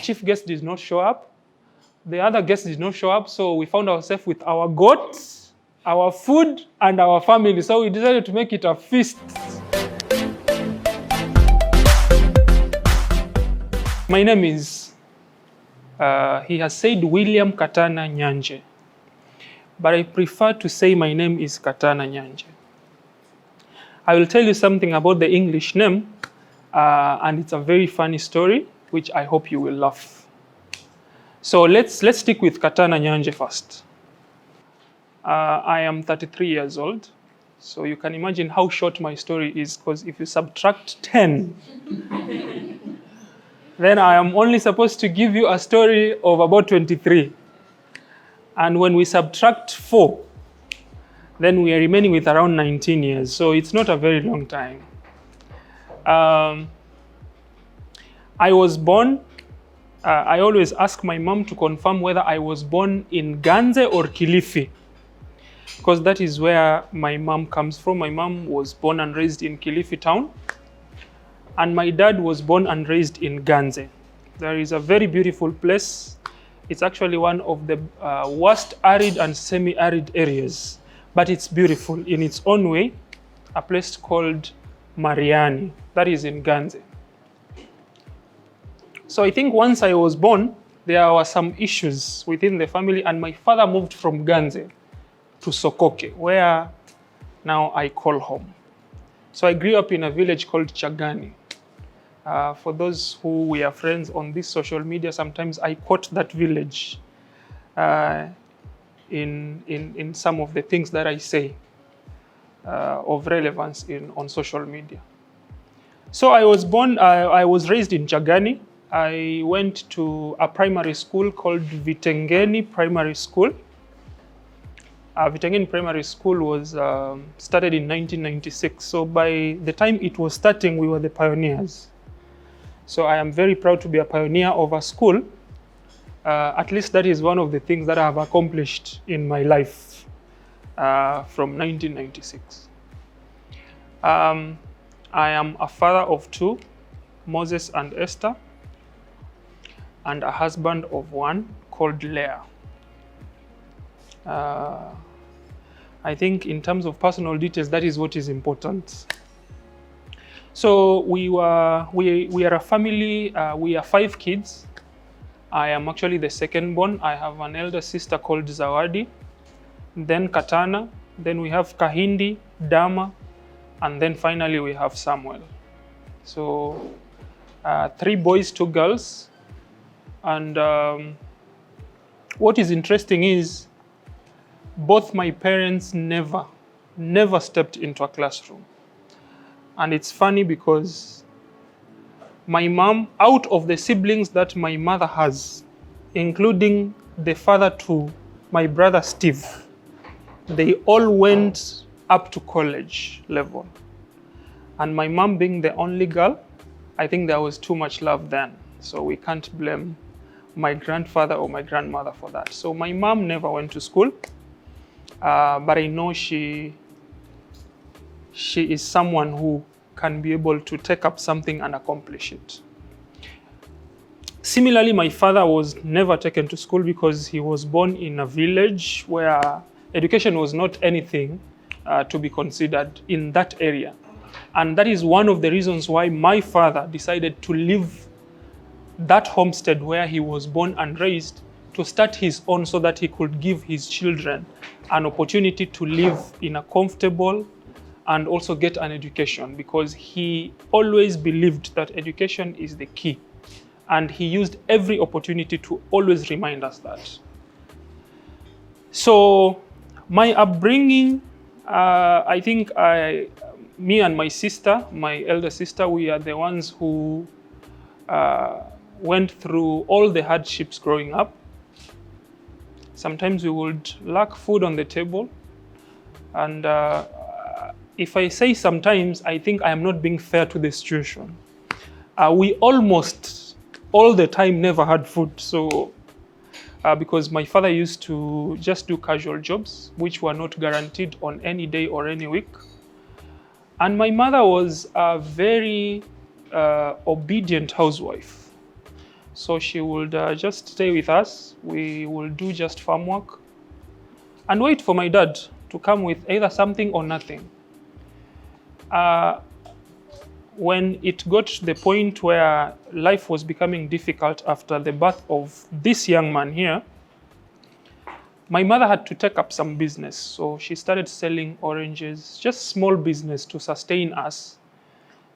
chief guest did not show up. The other guests did not show up, so we found ourselves with our goats, our food, and our family. So we decided to make it a feast. My name is, he has said William Katana Nyanje, but I prefer to say my name is Katana Nyanje. I will tell you something about the English name, and it's a very funny story, which I hope you will laugh. So let's stick with Katana Nyanje first. I am 33 years old, so you can imagine how short my story is, because if you subtract 10, then I am only supposed to give you a story of about 23. And when we subtract 4, then we are remaining with around 19 years. So it's not a very long time. I was born, I always ask my mom to confirm whether I was born in Ganze or Kilifi, because that is where my mom comes from. My mom was born and raised in Kilifi town, and my dad was born and raised in Ganze. There is a very beautiful place. It's actually one of the worst arid and semi-arid areas, but it's beautiful in its own way, a place called Mariani, that is in Ganze. So I think once I was born, there were some issues within the family, and my father moved from Ganze to Sokoke, where now I call home. So I grew up in a village called Chagani. For those who we are friends on this social media, sometimes I quote that village in some of the things that I say of relevance on social media. So I was born, I was raised in Chagani. I went to a primary school called Vitengeni Primary School. Vitengeni Primary School was started in 1996. So by the time it was starting, we were the pioneers. So I am very proud to be a pioneer of a school. At least that is one of the things that I have accomplished in my life from 1996. I am a father of 2, Moses and Esther, and a husband of 1 called Leah. I think in terms of personal details, that is what is important. So we are a family, we are 5 kids. I am actually the second born. I have an elder sister called Zawadi, then Katana, then we have Kahindi, Dama, and then finally we have Samuel. So 3 boys, 2 girls. And what is interesting is both my parents never stepped into a classroom. And it's funny because my mom, out of the siblings that my mother has, including the father to my brother Steve, they all went up to college level. And my mom being the only girl, I think there was too much love then. So we can't blame my grandfather or my grandmother for that. So my mom never went to school, but I know she is someone who can be able to take up something and accomplish it. Similarly, my father was never taken to school because he was born in a village where education was not anything to be considered in that area. And that is one of the reasons why my father decided to leave that homestead where he was born and raised to start his own, so that he could give his children an opportunity to live in a comfortable and also get an education, because he always believed that education is the key. And he used every opportunity to always remind us that. So my upbringing, I think me and my sister, my elder sister, we are the ones who went through all the hardships growing up. Sometimes we would lack food on the table. And if I say sometimes, I think I am not being fair to the situation. We almost all the time never had food. So because my father used to just do casual jobs, which were not guaranteed on any day or any week. And my mother was a very obedient housewife. So she would just stay with us. We will do just farm work and wait for my dad to come with either something or nothing. When it got to the point where life was becoming difficult after the birth of this young man here, my mother had to take up some business. So she started selling oranges, just small business to sustain us.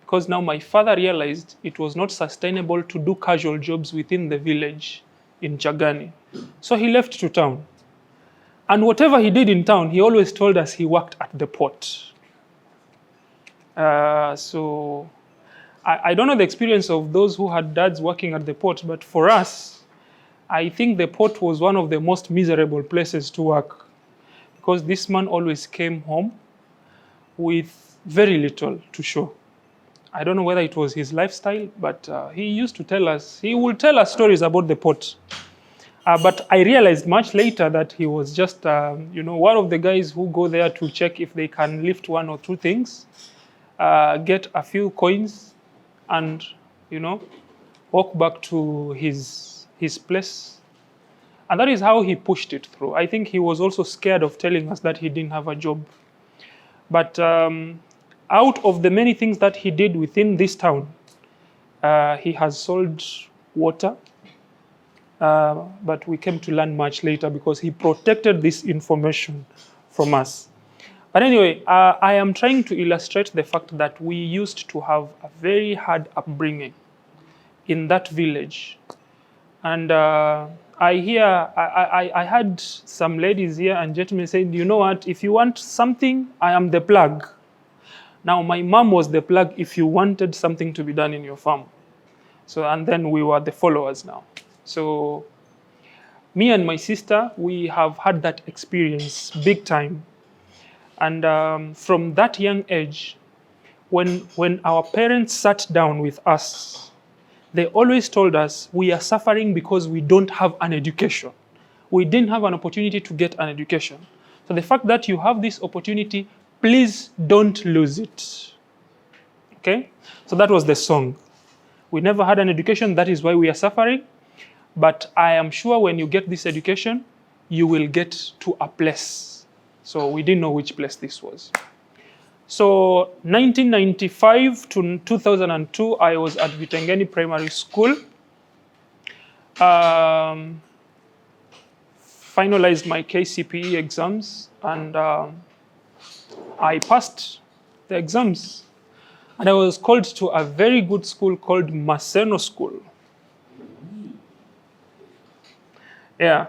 Because now my father realized it was not sustainable to do casual jobs within the village in Chagani. So he left to town. And whatever he did in town, he always told us he worked at the port. So I don't know the experience of those who had dads working at the port, but for us, I think the port was one of the most miserable places to work, because this man always came home with very little to show. I don't know whether it was his lifestyle, but he used to tell us, he would tell us stories about the port. But I realized much later that he was just, one of the guys who go there to check if they can lift one or two things, get a few coins, and walk back to his place. And that is how he pushed it through. I think he was also scared of telling us that he didn't have a job. But out of the many things that he did within this town, he has sold water. But we came to learn much later because he protected this information from us. But anyway, I am trying to illustrate the fact that we used to have a very hard upbringing in that village. And I had some ladies here and gentlemen saying, you know what, if you want something, I am the plug. Now, my mom was the plug if you wanted something to be done in your farm. So, and then we were the followers now. So, me and my sister, we have had that experience big time. And from that young age, when our parents sat down with us, they always told us we are suffering because we don't have an education. We didn't have an opportunity to get an education. So the fact that you have this opportunity, please don't lose it. Okay? So that was the song. We never had an education, that is why we are suffering. But I am sure when you get this education, you will get to a place. So we didn't know which place this was. So 1995 to 2002, I was at Vitengeni Primary School. Finalized my KCPE exams, and I passed the exams. And I was called to a very good school called Maseno School. Yeah,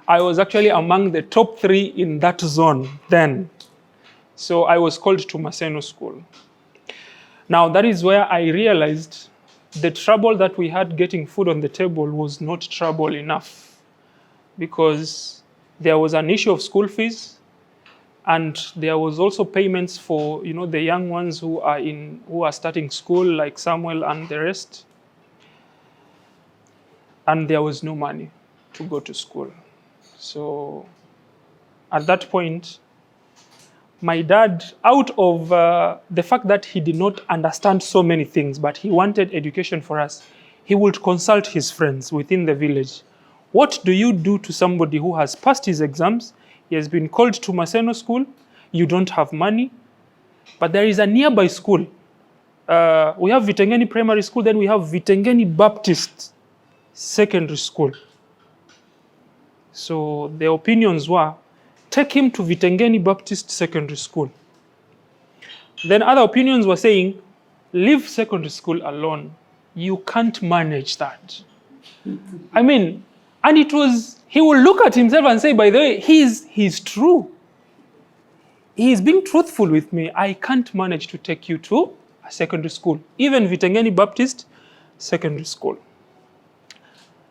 I was actually among the top 3 in that zone then. So I was called to Maseno School. Now that is where I realized the trouble that we had getting food on the table was not trouble enough, because there was an issue of school fees, and there was also payments for the young ones who are starting school, like Samuel and the rest. And there was no money to go to school. So at that point, my dad, out of the fact that he did not understand so many things, but he wanted education for us, he would consult his friends within the village. What do you do to somebody who has passed his exams? He has been called to Maseno School. You don't have money, but there is a nearby school. We have Vitengeni Primary School, then we have Vitengeni Baptist Secondary School. So the opinions were, take him to Vitengeni Baptist Secondary School. Then other opinions were saying, leave secondary school alone. You can't manage that. I mean, and he will look at himself and say, by the way, he's true. He is being truthful with me. I can't manage to take you to a secondary school, even Vitengeni Baptist Secondary School.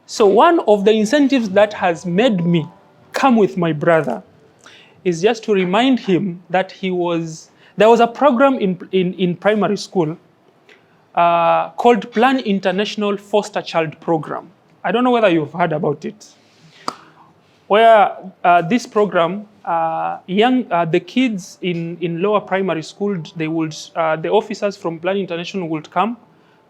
So one of the incentives that has made me come with my brother is just to remind him that there was a program in primary school called Plan International Foster Child Program. I don't know whether you've heard about it. Where this program, the kids in lower primary school, the officers from Plan International would come,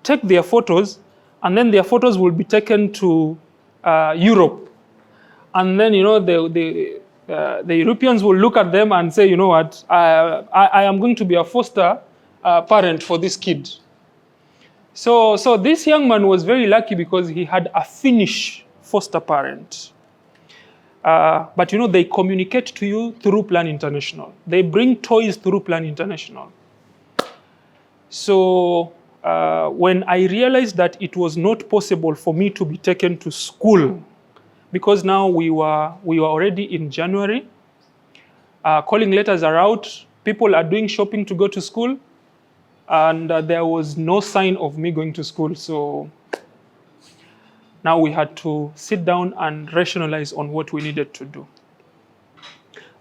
take their photos, and then their photos will be taken to Europe. And then, the Europeans will look at them and say, you know what, I am going to be a foster parent for this kid. So this young man was very lucky because he had a Finnish foster parent. But they communicate to you through Plan International. They bring toys through Plan International. So when I realized that it was not possible for me to be taken to school, because now we were already in January, calling letters are out, people are doing shopping to go to school, and there was no sign of me going to school. So now we had to sit down and rationalize on what we needed to do.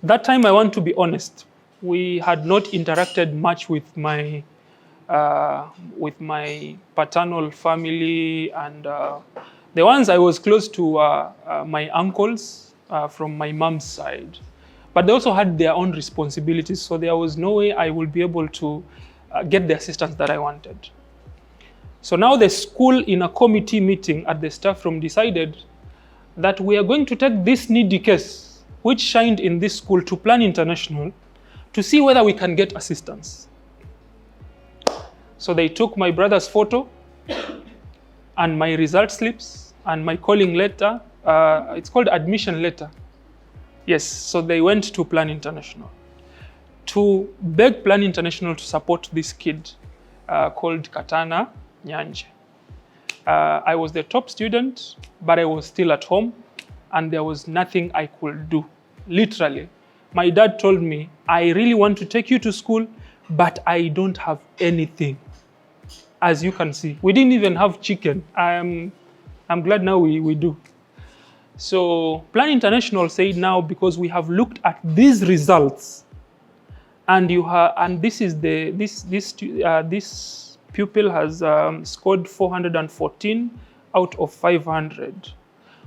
That time, I want to be honest, we had not interacted much with my paternal family, and the ones I was close to my uncles from my mom's side. But they also had their own responsibilities, so there was no way I would be able to get the assistance that I wanted. So now the school, in a committee meeting at the staff room, decided that we are going to take this needy case, which shined in this school, to Plan International to see whether we can get assistance. So they took my brother's photo and my result slips and my calling letter. It's called admission letter. Yes, so they went to Plan International to beg Plan International to support this kid called Katana Nyanje. I was the top student, but I was still at home, and there was nothing I could do. Literally, my dad told me, I really want to take you to school, but I don't have anything. As you can see, we didn't even have chicken. I'm glad now we do. So Plan International said, now because we have looked at these results, and this pupil has scored 414 out of 500.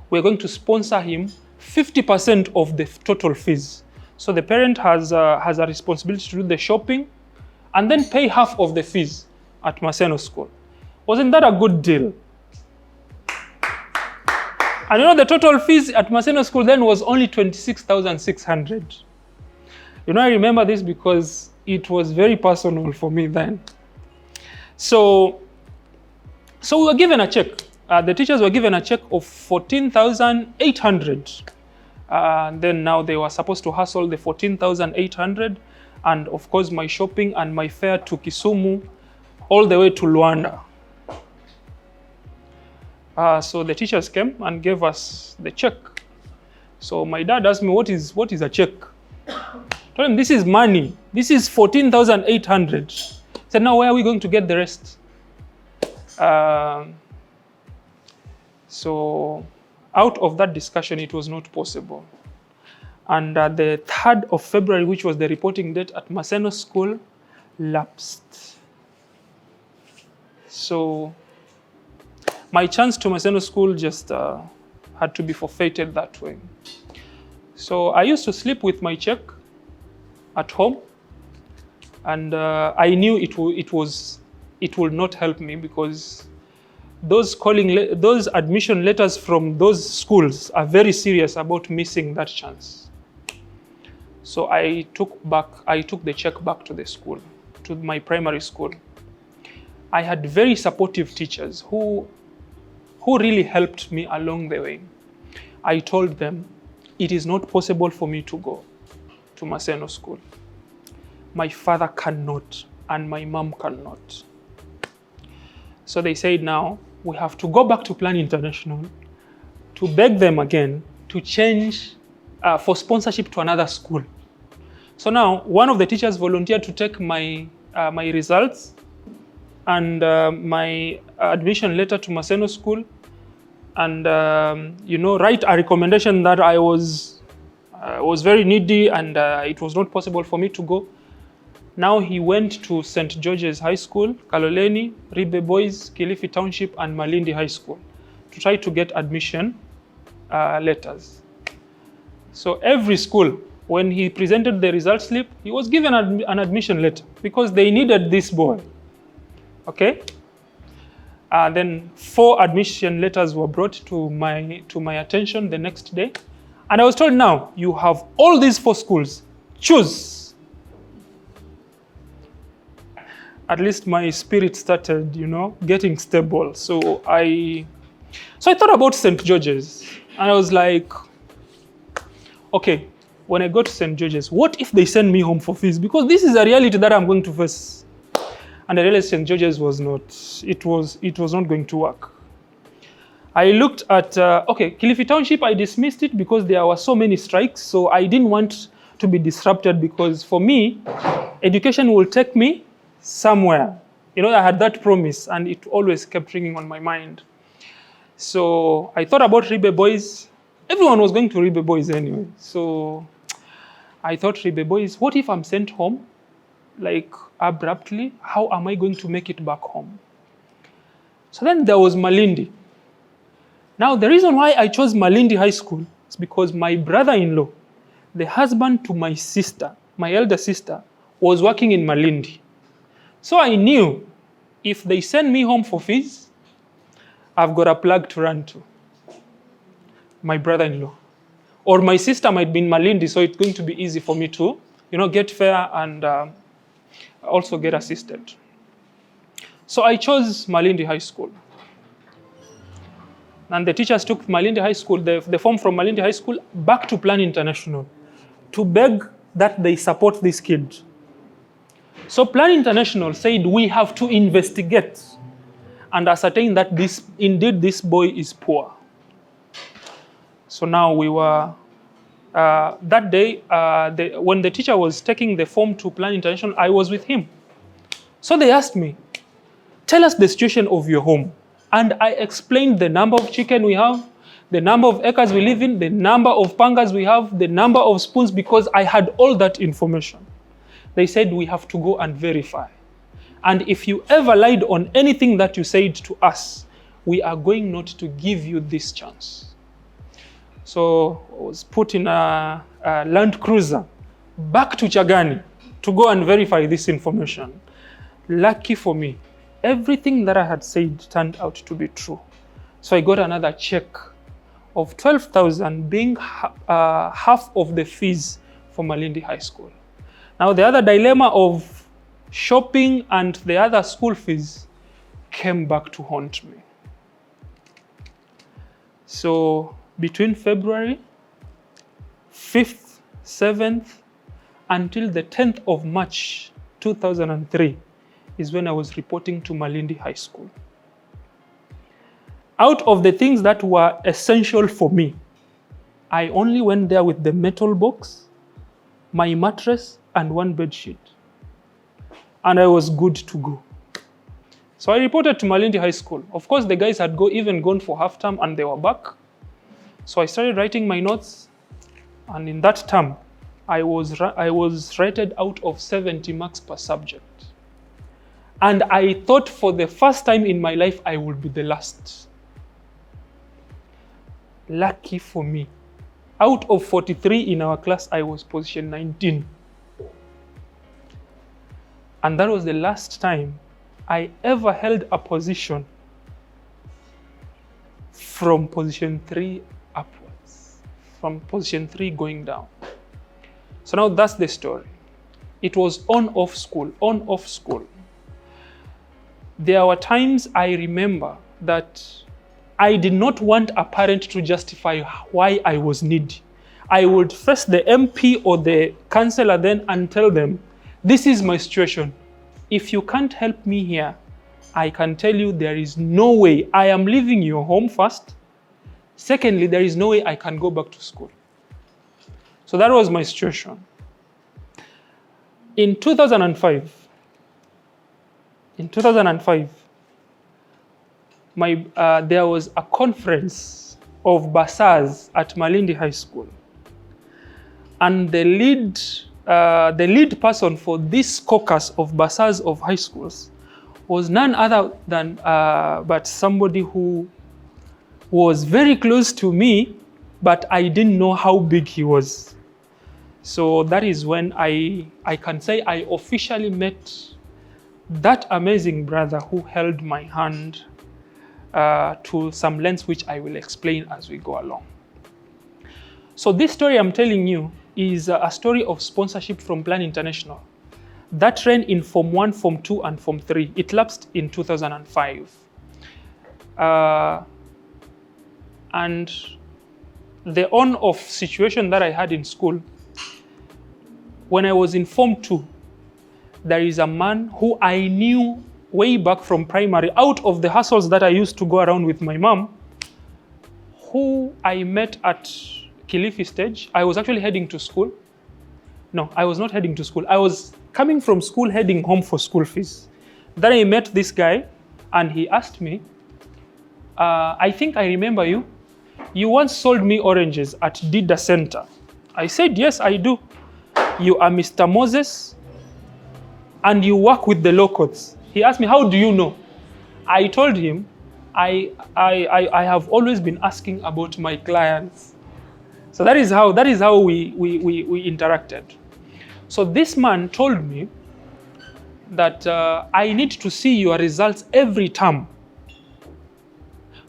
We're going to sponsor him 50% of the total fees. So the parent has a responsibility to do the shopping and then pay half of the fees at Maseno School. Wasn't that a good deal? And the total fees at Maseno School then was only 26,600. I remember this because it was very personal for me then. So we were given a check. The teachers were given a check of 14,800. Then now they were supposed to hustle the 14,800, and of course my shopping and my fare to Kisumu, all the way to Luanda. So the teachers came and gave us the check. So my dad asked me, what is a check? I told him, this is money. This is 14,800. He said, now where are we going to get the rest? So out of that discussion, it was not possible. And the 3rd of February, which was the reporting date at Maseno School, lapsed. So my chance to Maseno School just had to be forfeited that way. So I used to sleep with my check at home, and I knew it would not help me, because those admission letters from those schools are very serious about missing that chance. So I took the check back to the school, to my primary school. I had very supportive teachers who really helped me along the way. I told them, it is not possible for me to go to Maseno School. My father cannot, and my mom cannot. So they said, now we have to go back to Plan International to beg them again to change for sponsorship to another school. So now one of the teachers volunteered to take my results and my admission letter to Maseno School, and write a recommendation that I was very needy and it was not possible for me to go. Now he went to St. George's High School, Kaloleni, Ribe Boys, Kilifi Township, and Malindi High School to try to get admission letters. So every school, when he presented the result slip, he was given an admission letter because they needed this boy. Okay? Then 4 admission letters were brought to my attention the next day. And I was told, now, you have all these 4 schools. Choose. At least my spirit started, getting stable. So I thought about St. George's. And I was like, okay, when I go to St. George's, what if they send me home for fees? Because this is a reality that I'm going to face. And I realized St. George's was not, it was not going to work. I looked at, Kilifi Township, I dismissed it because there were so many strikes. So I didn't want to be disrupted, because for me, education will take me somewhere. I had that promise, and it always kept ringing on my mind. So I thought about Ribe Boys. Everyone was going to Ribe Boys anyway. So I thought, Ribe Boys, what if I'm sent home, like abruptly? How am I going to make it back home? So then there was Malindi. Now, the reason why I chose Malindi High School is because my brother-in-law, the husband to my sister, my elder sister, was working in Malindi. So I knew if they send me home for fees, I've got a plug to run to. My brother-in-law. Or my sister might be in Malindi, so it's going to be easy for me to, get fare and also get assisted. So I chose Malindi High School. And the teachers took Malindi High School, the form from Malindi High School, back to Plan International to beg that they support this kid. So Plan International said, we have to investigate and ascertain that indeed this boy is poor. So now we were, that day, when the teacher was taking the form to Plan International, I was with him. So they asked me, tell us the situation of your home. And I explained the number of chicken we have, the number of acres we live in, the number of pangas we have, the number of spoons, because I had all that information. They said, we have to go and verify. And if you ever lied on anything that you said to us, we are going not to give you this chance. So I was put in a Land Cruiser back to Chagani to go and verify this information. Lucky for me, everything that I had said turned out to be true. So I got another check of 12,000 being half of the fees for Malindi High School. Now the other dilemma of shopping and the other school fees came back to haunt me. So between February 5th, 7th, until the 10th of March 2003 is when I was reporting to Malindi High School. Out of the things that were essential for me, I only went there with the metal box, my mattress, and 1 bed sheet. And I was good to go. So I reported to Malindi High School. Of course, the guys had even gone for half term and they were back. So I started writing my notes. And in that term, I was rated out of 70 marks per subject. And I thought for the first time in my life, I would be the last. Lucky for me. Out of 43 in our class, I was position 19. And that was the last time I ever held a position from position 3 upwards, from position 3 going down. So now that's the story. It was on-off school, on-off school. There were times I remember that I did not want a parent to justify why I was needy. I would face the MP or the councillor then and tell them, this is my situation. If you can't help me here, I can tell you there is no way I am leaving your home first. Secondly, there is no way I can go back to school. So that was my situation. In 2005, there was a conference of bursars at Malindi High School. And the lead person for this caucus of bursars of high schools was none other than but somebody who was very close to me, but I didn't know how big he was. So that is when I can say I officially met that amazing brother who held my hand to some lengths which I will explain as we go along. So this story I'm telling you is a story of sponsorship from Plan International. That ran in Form 1, Form 2, and Form 3. It lapsed in 2005. And the on-off situation that I had in school, when I was in Form 2, there is a man who I knew way back from primary, out of the hassles that I used to go around with my mom, who I met at Kilifi stage. I was actually heading to school. No, I was not heading to school. I was coming from school, heading home for school fees. Then I met this guy, and he asked me, I think I remember you. You once sold me oranges at Dida Center. I said, yes, I do. You are Mr. Moses, and you work with the locals. He asked me, how do you know? I told him, I have always been asking about my clients. So that is how we interacted. So this man told me that I need to see your results every term.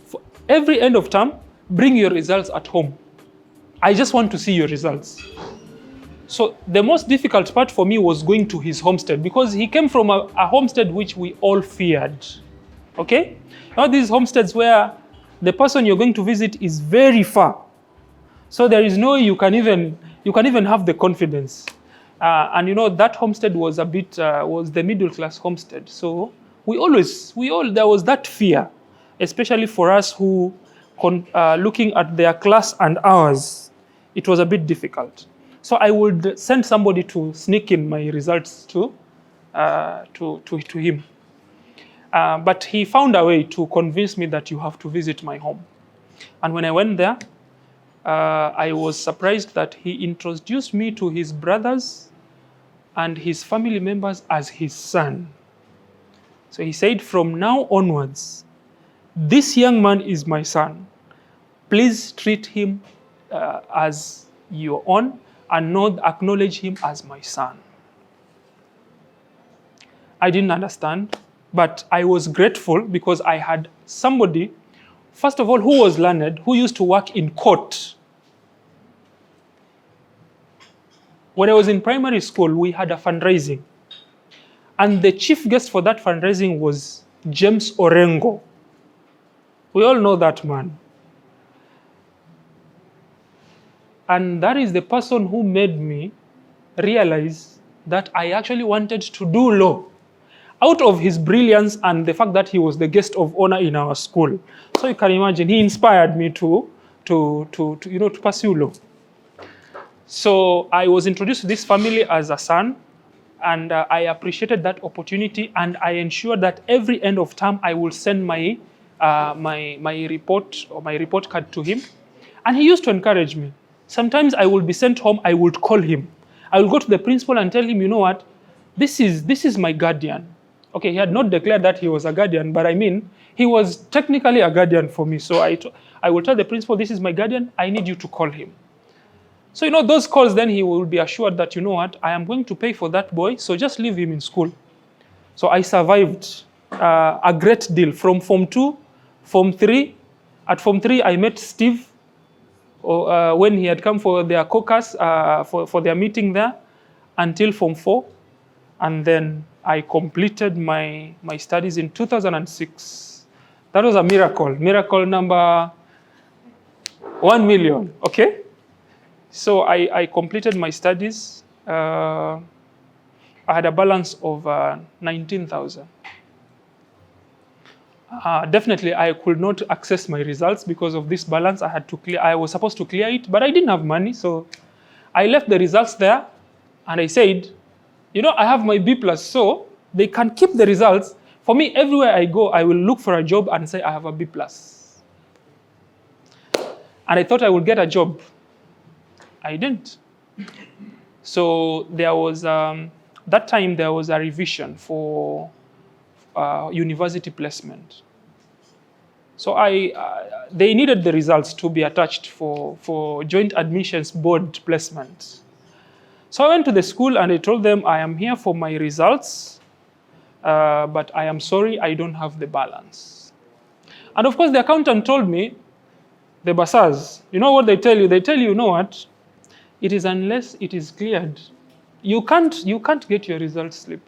For every end of term, bring your results at home. I just want to see your results. So the most difficult part for me was going to his homestead, because he came from a homestead which we all feared. Okay? Now these homesteads where the person you're going to visit is very far. So there is no way you can even have the confidence. And you know, that homestead was a bit, was the middle class homestead. So there was that fear, especially for us who, looking at their class and ours, it was a bit difficult. So I would send somebody to sneak in my results to him. But he found a way to convince me that you have to visit my home. And when I went there, I was surprised that he introduced me to his brothers and his family members as his son. So he said, from now onwards, this young man is my son. Please treat him as your own, and not acknowledge him as my son. I didn't understand, but I was grateful because I had somebody, first of all, who was learned, who used to work in court. When I was in primary school, we had a fundraising. And the chief guest for that fundraising was James Orengo. We all know that man. And that is the person who made me realize that I actually wanted to do law, out of his brilliance and the fact that he was the guest of honor in our school. So you can imagine, he inspired me to pursue law. So I was introduced to this family as a son, and I appreciated that opportunity, and I ensured that every end of term I will send my report or my report card to him. And he used to encourage me. Sometimes I would be sent home, I would call him. I will go to the principal and tell him, you know what, this is my guardian. Okay, he had not declared that he was a guardian, but I mean, he was technically a guardian for me. So I will tell the principal, this is my guardian, I need you to call him. So, you know, those calls, then he will be assured that, you know what, I am going to pay for that boy, so just leave him in school. So I survived a great deal from Form 2, Form 3. At Form 3, I met Steve when he had come for their caucus, for their meeting there, until Form 4. And then I completed my studies in 2006. That was a miracle number 1 million, okay? So I completed my studies. I had a balance of 19,000. Definitely, I could not access my results because of this balance. I was supposed to clear it, but I didn't have money. So I left the results there, and I said, you know, I have my B+, so they can keep the results. For me, everywhere I go, I will look for a job and say I have a B+. And I thought I would get a job. I didn't. So there was, that time there was a revision for university placement. So they needed the results to be attached for joint admissions board placement. So I went to the school and I told them, I am here for my results, but I am sorry, I don't have the balance. And of course, the accountant told me, the basars, you know what they tell you? They tell you, you know what? It is unless it is cleared. You can't get your results slip.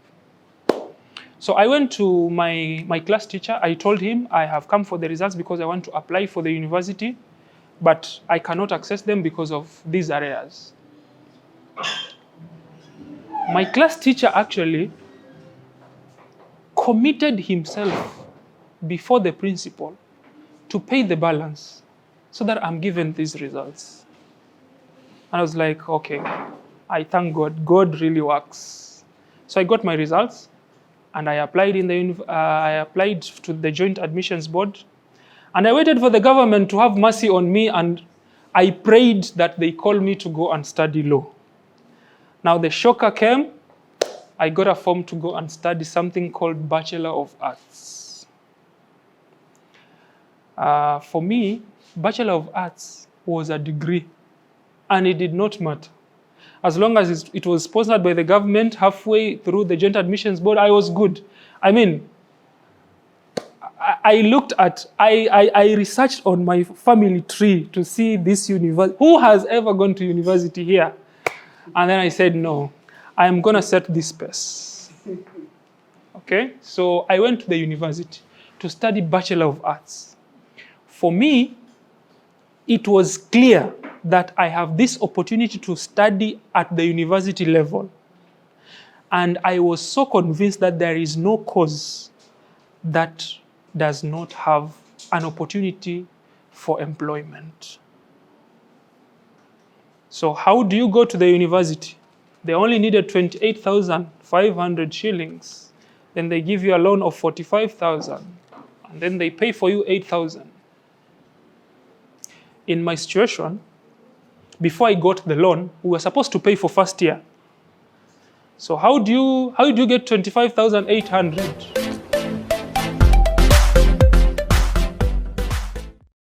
So I went to my class teacher. I told him I have come for the results because I want to apply for the university, but I cannot access them because of these areas. My class teacher actually committed himself before the principal to pay the balance so that I'm given these results. And I was like, okay, I thank God. God really works. So I got my results, and I applied I applied to the Joint Admissions Board, and I waited for the government to have mercy on me, and I prayed that they call me to go and study law. Now the shocker came. I got a form to go and study something called Bachelor of Arts. For me, Bachelor of Arts was a degree, and it did not matter. As long as it was sponsored by the government, halfway through the Joint Admissions Board, I was good. I mean, I researched on my family tree to see this university. Who has ever gone to university here? And then I said, no, I am going to set this pace. Okay, so I went to the university to study Bachelor of Arts. For me, it was clear that I have this opportunity to study at the university level. And I was so convinced that there is no course that does not have an opportunity for employment. So how do you go to the university? They only needed 28,500 shillings. Then they give you a loan of 45,000. And then they pay for you 8,000. In my situation, before I got the loan, we were supposed to pay for first year. So how do you get 25,800?